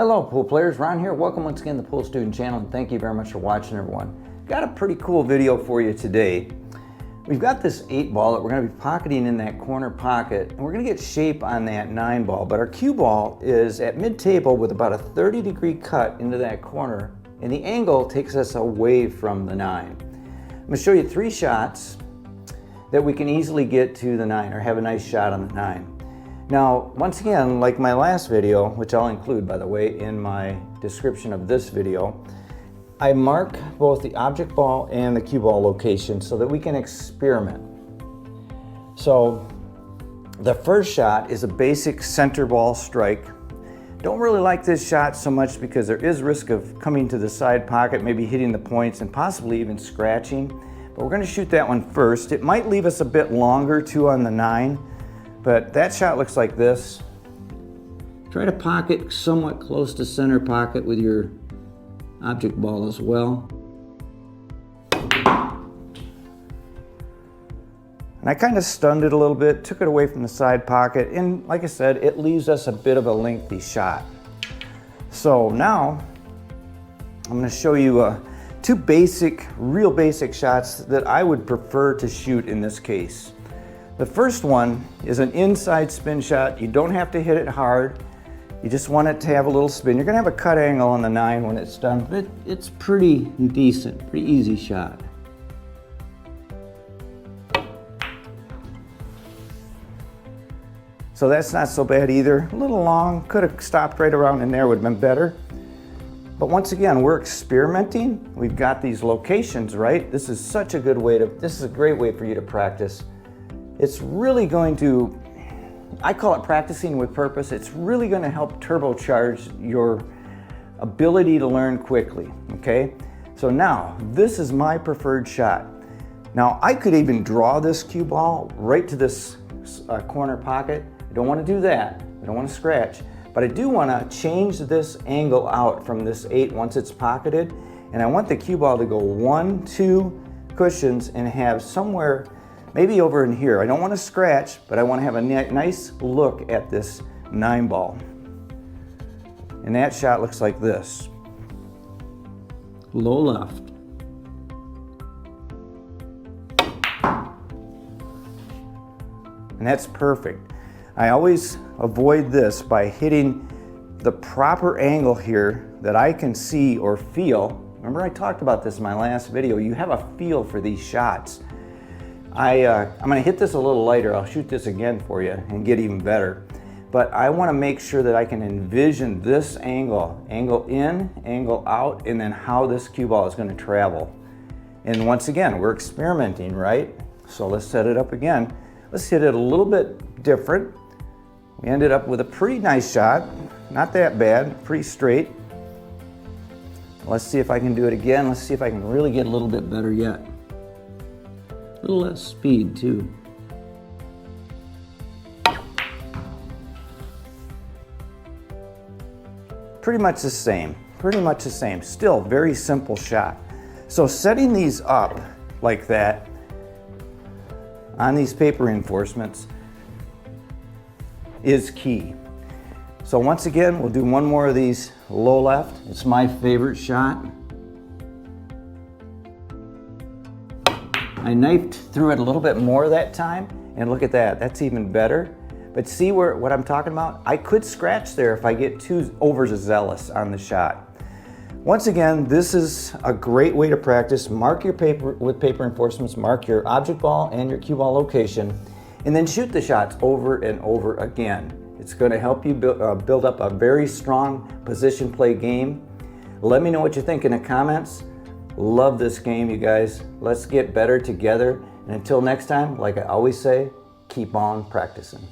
Hello pool players, Ron here. Welcome once again to the Pool Student Channel, and thank you very much for watching, everyone. Got a pretty cool video for you today. We've got this 8 ball that we're going to be pocketing in that corner pocket, and we're going to get shape on that 9 ball, but our cue ball is at mid-table with about a 30-degree cut into that corner, and the angle takes us away from the 9. I'm going to show you 3 shots that we can easily get to the 9 or have a nice shot on the 9. Now, once again, like my last video, which I'll include, by the way, in my description of this video, I mark both the object ball and the cue ball location so that we can experiment. So, the first shot is a basic center ball strike. Don't really like this shot so much because there is risk of coming to the side pocket, maybe hitting the points and possibly even scratching. But we're going to shoot that one first. It might leave us a bit longer too on the 9. But that shot looks like this. Try to pocket somewhat close to center pocket with your object ball as well. And I kind of stunned it a little bit, took it away from the side pocket, and like I said, it leaves us a bit of a lengthy shot. So now, I'm going to show you 2 basic, real basic shots that I would prefer to shoot in this case. The first one is an inside spin shot. You don't have to hit it hard. You just want it to have a little spin. You're going to have a cut angle on the 9 when it's done, but it's pretty decent, pretty easy shot. So that's not so bad either. A little long, could have stopped right around in there, would have been better. But once again, we're experimenting. We've got these locations, right? This is such a good way to, this is a great way for you to practice. It's really going to, I call it practicing with purpose. It's really going to help turbocharge your ability to learn quickly, okay? So now, this is my preferred shot. Now, I could even draw this cue ball right to this corner pocket. I don't want to do that. I don't want to scratch. But I do want to change this angle out from this 8 once it's pocketed. And I want the cue ball to go 1, 2 cushions and have somewhere maybe over in here. I don't want to scratch, but I want to have a nice look at this 9 ball. And that shot looks like this. Low left. And that's perfect. I always avoid this by hitting the proper angle here that I can see or feel. Remember I talked about this in my last video. You have a feel for these shots. I'm going to hit this a little lighter. I'll shoot this again for you and get even better. But I want to make sure that I can envision this angle. Angle in, angle out, and then how this cue ball is going to travel. And once again, we're experimenting, right? So let's set it up again. Let's hit it a little bit different. We ended up with a pretty nice shot. Not that bad, pretty straight. Let's see if I can do it again. Let's see if I can really get a little bit better yet. A little less speed too. Pretty much the same, Still very simple shot. So setting these up like that on these paper reinforcements is key. So once again, we'll do one more of these low left. It's my favorite shot. I knifed through it a little bit more that time, and look at that, that's even better. But see what I'm talking about? I could scratch there if I get too overzealous on the shot. Once again, this is a great way to practice. Mark your paper with paper reinforcements, mark your object ball and your cue ball location, and then shoot the shots over and over again. It's going to help you build up a very strong position play game. Let me know what you think in the comments. Love this game, you guys. Let's get better together. And until next time, like I always say, keep on practicing.